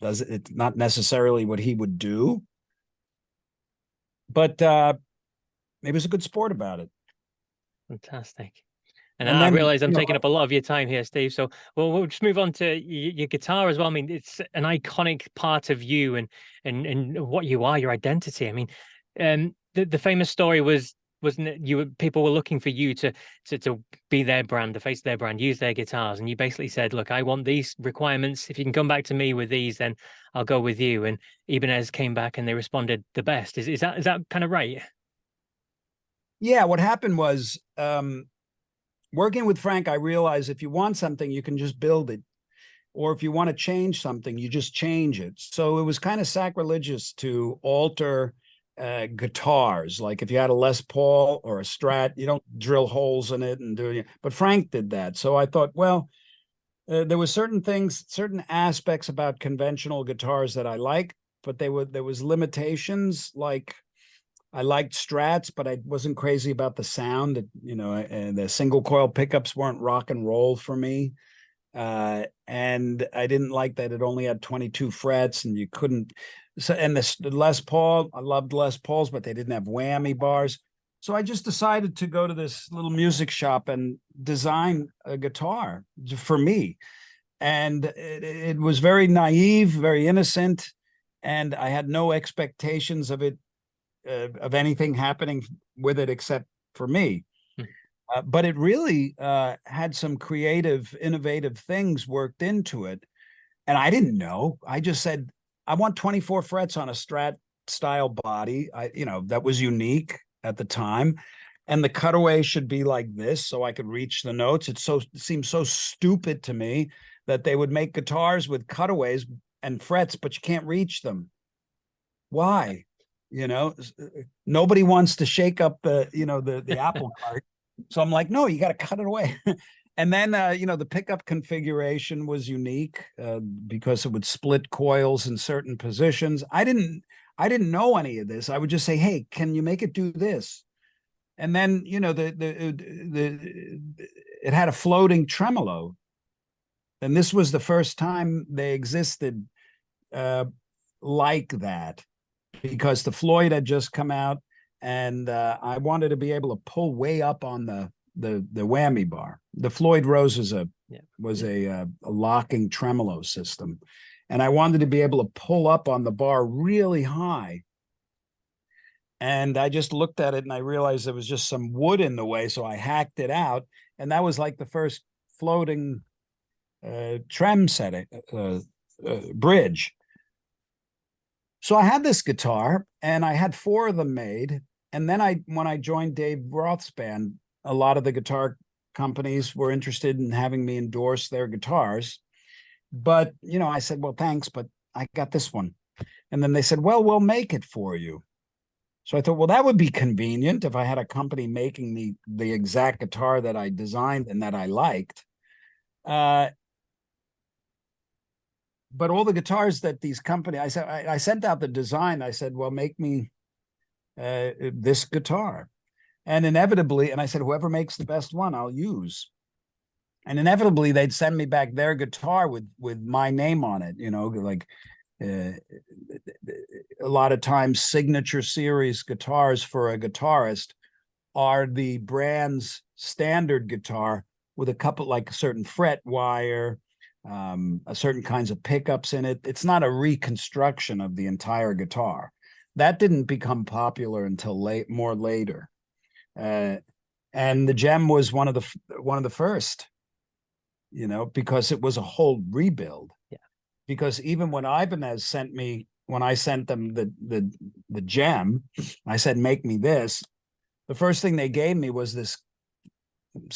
does it, not necessarily what he would do, but he was a good sport about it. Fantastic. And And I then, realize I'm taking up a lot of your time here, Steve. So we'll just move on to your guitar as well. I mean, it's an iconic part of you and what you are, your identity. I mean, the famous story was wasn't it? People were looking for you to be their brand, to face their brand, use their guitars, and you basically said, "Look, I want these requirements. If you can come back to me with these, then I'll go with you." And Ibanez came back and they responded the best. Is that kind of right? Yeah, what happened was working with Frank, I realized if you want something, you can just build it. Or if you want to change something, you just change it. So it was kind of sacrilegious to alter guitars. Like if you had a Les Paul or a Strat, you don't drill holes in it and do it. But Frank did that. So I thought, well, there were certain things, certain aspects about conventional guitars that I like, but there was limitations. Like I liked Strats, but I wasn't crazy about the sound. And the single coil pickups weren't rock and roll for me. And I didn't like that it only had 22 frets and you couldn't. So, and the Les Paul, I loved Les Pauls, but they didn't have whammy bars. So I just decided to go to this little music shop and design a guitar for me. And it was very naive, very innocent. And I had no expectations of it, of anything happening with it except for me. But it really had some creative, innovative things worked into it. And I didn't know. I just said, I want 24 frets on a Strat style body. That was unique at the time. And the cutaway should be like this so I could reach the notes. It seems so stupid to me that they would make guitars with cutaways and frets, but you can't reach them. Why? Nobody wants to shake up the apple cart. So I'm like, no, you got to cut it away. And then, the pickup configuration was unique because it would split coils in certain positions. I didn't know any of this. I would just say, hey, can you make it do this? And then, it had a floating tremolo. And this was the first time they existed like that, because the Floyd had just come out. And I wanted to be able to pull way up on the whammy bar. The Floyd Rose was a locking tremolo system, and I wanted to be able to pull up on the bar really high. And I just looked at it and I realized there was just some wood in the way, so I hacked it out, and that was like the first floating trem setting bridge. So I had this guitar and I had 4 of them made. And then when I joined Dave Roth's band, a lot of the guitar companies were interested in having me endorse their guitars. But, I said, well, thanks, but I got this one. And then they said, well, we'll make it for you. So I thought, well, that would be convenient if I had a company making the exact guitar that I designed and that I liked. But all the guitars that these companies, I sent out the design. I said, well, make me this guitar. And inevitably, and I said, whoever makes the best one, I'll use. And inevitably, they'd send me back their guitar with my name on it, like a lot of times signature series guitars for a guitarist are the brand's standard guitar with a couple, like a certain fret wire, a certain kinds of pickups in it. It's not a reconstruction of the entire guitar. That didn't become popular until more later. And the Gem was one of the first, because it was a whole rebuild. Yeah. Because even when Ibanez sent me, when I sent them the Gem, I said, make me this. The first thing they gave me was this.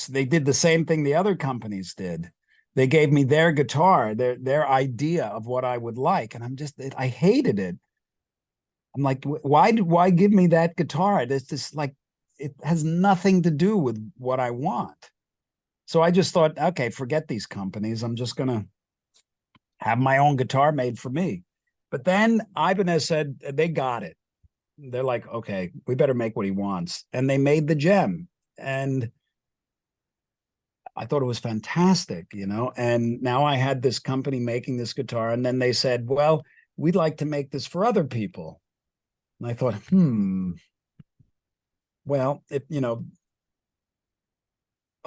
They did the same thing the other companies did. They gave me their guitar, their idea of what I would like. And I hated it. I'm like, why give me that guitar? It's just like, it has nothing to do with what I want. So I just thought, okay, forget these companies. I'm just going to have my own guitar made for me. But then Ibanez said they got it. They're like, okay, we better make what he wants. And they made the Gem. And I thought it was fantastic, and now I had this company making this guitar. And then they said, well, we'd like to make this for other people. And I thought, well,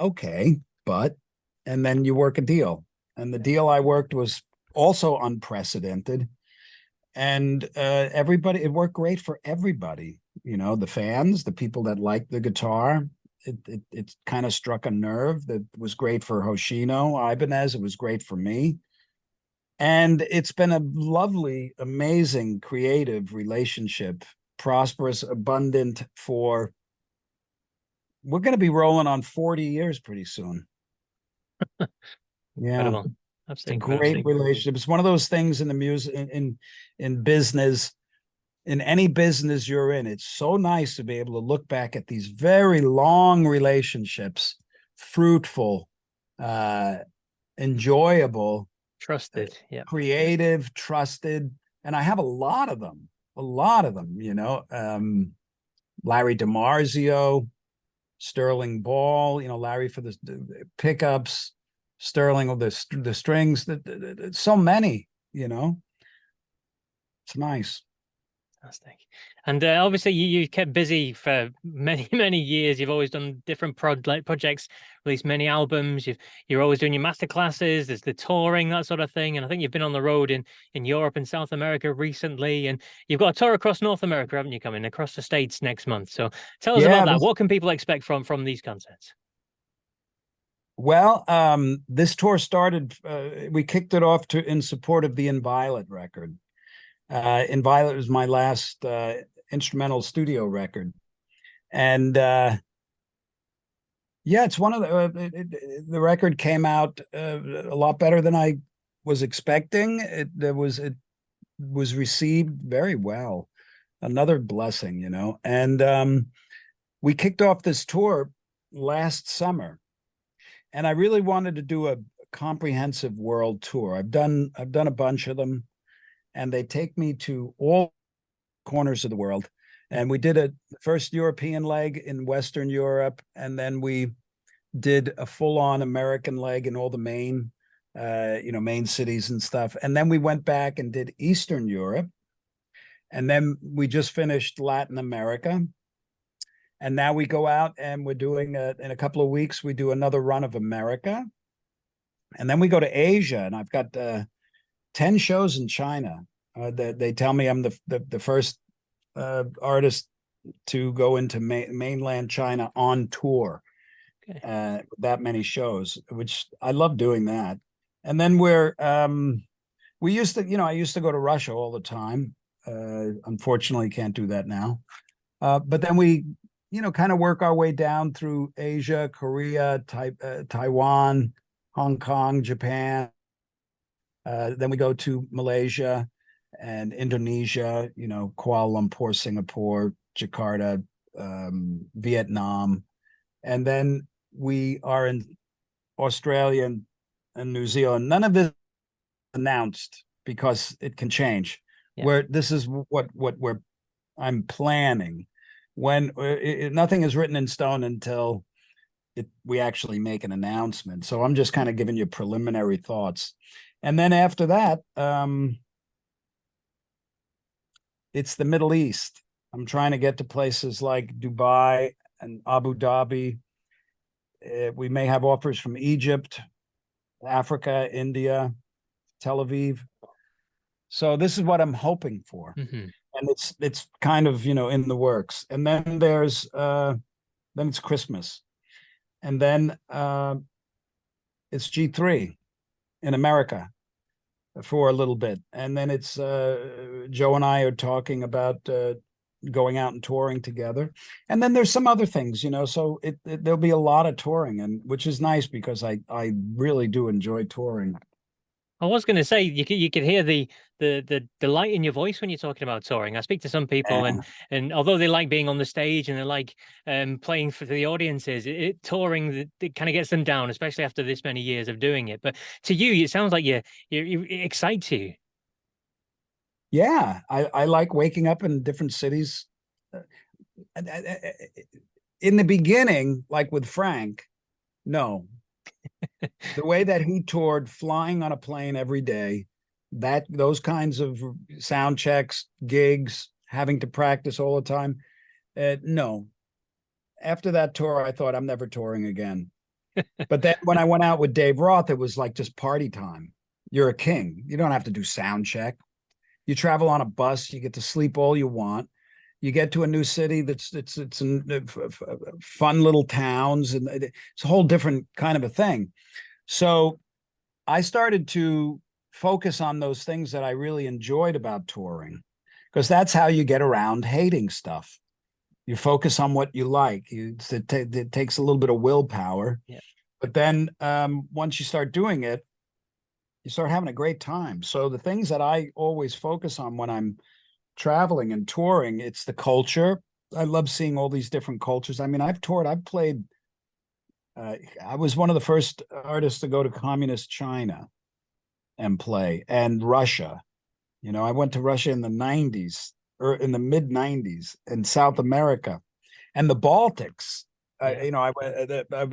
okay, and then you work a deal. And the deal I worked was also unprecedented. And it worked great for everybody. You know, the fans, the people that like the guitar. It kind of struck a nerve that was great for Hoshino, Ibanez. It was great for me. And it's been a lovely, amazing, creative relationship, prosperous, abundant for, we're going to be rolling on 40 years pretty soon. Yeah. Incredible. It's a Absolutely incredible. great relationship. It's one of those things in the music, in business, in any business you're in. It's so nice to be able to look back at these very long relationships, fruitful, enjoyable, Trusted. Yeah. creative, trusted, and I have a lot of them. Larry DiMarzio, Sterling Ball, Larry for the pickups, Sterling of the strings. So many, it's nice. Fantastic. And obviously you kept busy for many, many years. You've always done different projects, released many albums. You're always doing your master classes. There's the touring, that sort of thing. And I think you've been on the road in Europe and South America recently. And you've got a tour across North America, haven't you, coming across the States next month? So tell us about Yeah, that. What can people expect from these concerts? well, this tour started, we kicked it off in support of the In Violet record. In Violet was my last instrumental studio record. And yeah, it's one of the record came out a lot better than I was expecting. It was received very well. Another blessing, And we kicked off this tour last summer, and I really wanted to do a comprehensive world tour. I've done a bunch of them, and they take me to all corners of the world. And we did a first European leg in Western Europe, and then we did a full-on American leg in all the main cities and stuff. And then we went back and did Eastern Europe, and then we just finished Latin America. And now we go out and we're doing in a couple of weeks, we do another run of America. And then we go to Asia, and I've got 10 shows in China. They tell me I'm the first artist to go into mainland China on tour. Okay. That many shows, which I love doing that. And then we used to, I used to go to Russia all the time. Unfortunately, can't do that now. But then we, kind of work our way down through Asia, Korea, Taiwan, Hong Kong, Japan. Then we go to Malaysia and Indonesia, Kuala Lumpur, Singapore, Jakarta, Vietnam. And then we are in Australia and New Zealand. None of this is announced because it can change. Yeah. Where this is what I'm planning. When nothing is written in stone until we actually make an announcement. So I'm just kind of giving you preliminary thoughts. And then after that, it's the Middle East. I'm trying to get to places like Dubai and Abu Dhabi. We may have offers from Egypt, Africa, India, Tel Aviv. So this is what I'm hoping for. Mm-hmm. And it's kind of, in the works. And then there's then it's Christmas. And then it's G3 in America for a little bit. And then it's Joe and I are talking about going out and touring together. And then there's some other things, so there'll be a lot of touring, and which is nice because I really do enjoy touring. I was going to say you could hear the delight in your voice when you're talking about touring. I speak to some people, and although they like being on the stage and they like playing for the audiences, touring it kind of gets them down, especially after this many years of doing it. But to you, it sounds like it excites you. Yeah, I like waking up in different cities. In the beginning, like with Frank, no. The way that he toured, flying on a plane every day, those kinds of sound checks, gigs, having to practice all the time, no. After that tour, I thought I'm never touring again. But then when I went out with Dave Roth, it was like just party time. You're a king. You don't have to do sound check. You travel on a bus. You get to sleep all you want. You get to a new city it's fun little towns, and it's a whole different kind of a thing. So I started to focus on those things that I really enjoyed about touring, because that's how you get around hating stuff. You focus on what you like. It takes a little bit of willpower, Yeah. but then once you start doing it, you start having a great time. So the things that I always focus on when I'm traveling and touring, it's the culture. I love seeing all these different cultures. I mean, I've toured, I've played. I was one of the first artists to go to communist China and play, and Russia. You know, I went to Russia in the 90s, or in the mid 90s, and South America and the Baltics. Yeah.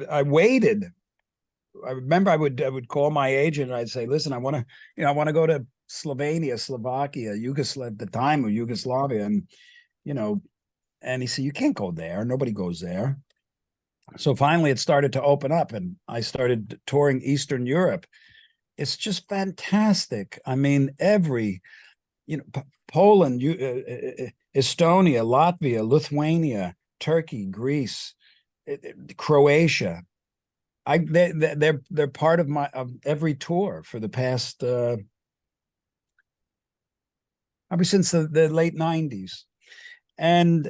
I waited. I remember I would call my agent and I'd say, listen, I want to go to Slovenia, Slovakia, Yugoslavia, the time of Yugoslavia. And, and he said, you can't go there. Nobody goes there. So finally it started to open up, and I started touring Eastern Europe. It's just fantastic. I mean, Poland, Estonia, Latvia, Lithuania, Turkey, Greece, Croatia. They're part of every tour for the past ever since the late 90s. And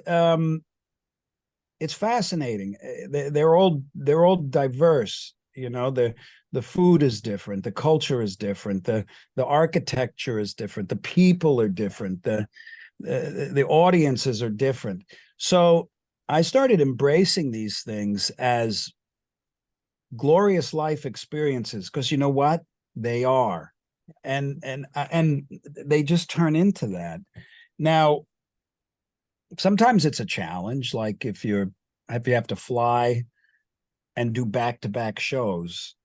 it's fascinating. They're all diverse. The food is different, the culture is different, the architecture is different, the people are different, the audiences are different. So I started embracing these things as glorious life experiences, because you know what? They are. And they just turn into that. Now, sometimes it's a challenge, like if you have to fly and do back-to-back shows,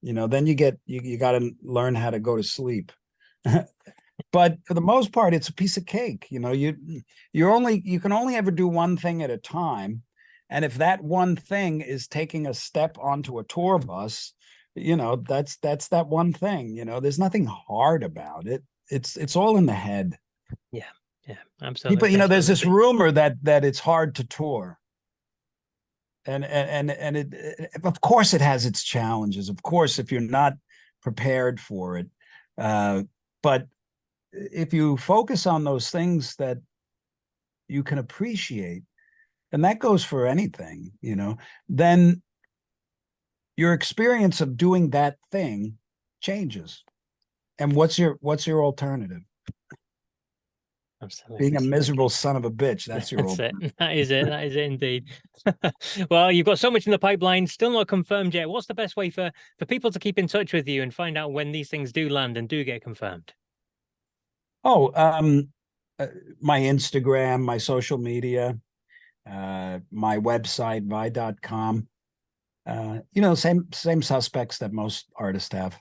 then you got to learn how to go to sleep. But for the most part, it's a piece of cake. You can only ever do one thing at a time. And if that one thing is taking a step onto a tour bus, that's that one thing. There's nothing hard about it. It's all in the head. Yeah. Yeah, absolutely. People, there's this rumor that it's hard to tour. And it, of course it has its challenges. Of course, if you're not prepared for it. But if you focus on those things that you can appreciate, and that goes for anything, then your experience of doing that thing changes. And what's your alternative? Absolutely. Being a miserable son of a bitch. That's your That's it. That is it. That is it indeed. Well, you've got so much in the pipeline, still not confirmed yet. What's the best way for people to keep in touch with you and find out when these things do land and do get confirmed? Oh, my Instagram, my social media, my website, vai.com. Same suspects that most artists have.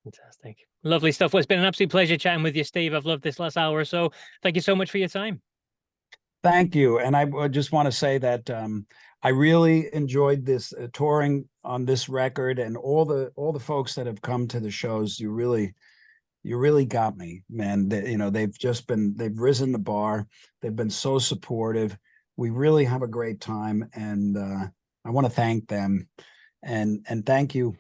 Fantastic. Lovely stuff. Well, it's been an absolute pleasure chatting with you, Steve. I've loved this last hour or so. Thank you so much for your time. Thank you. And I just want to say that I really enjoyed this touring on this record, and all the folks that have come to the shows. You really got me, man. They've risen the bar. They've been so supportive. We really have a great time, and I want to thank them, and thank you.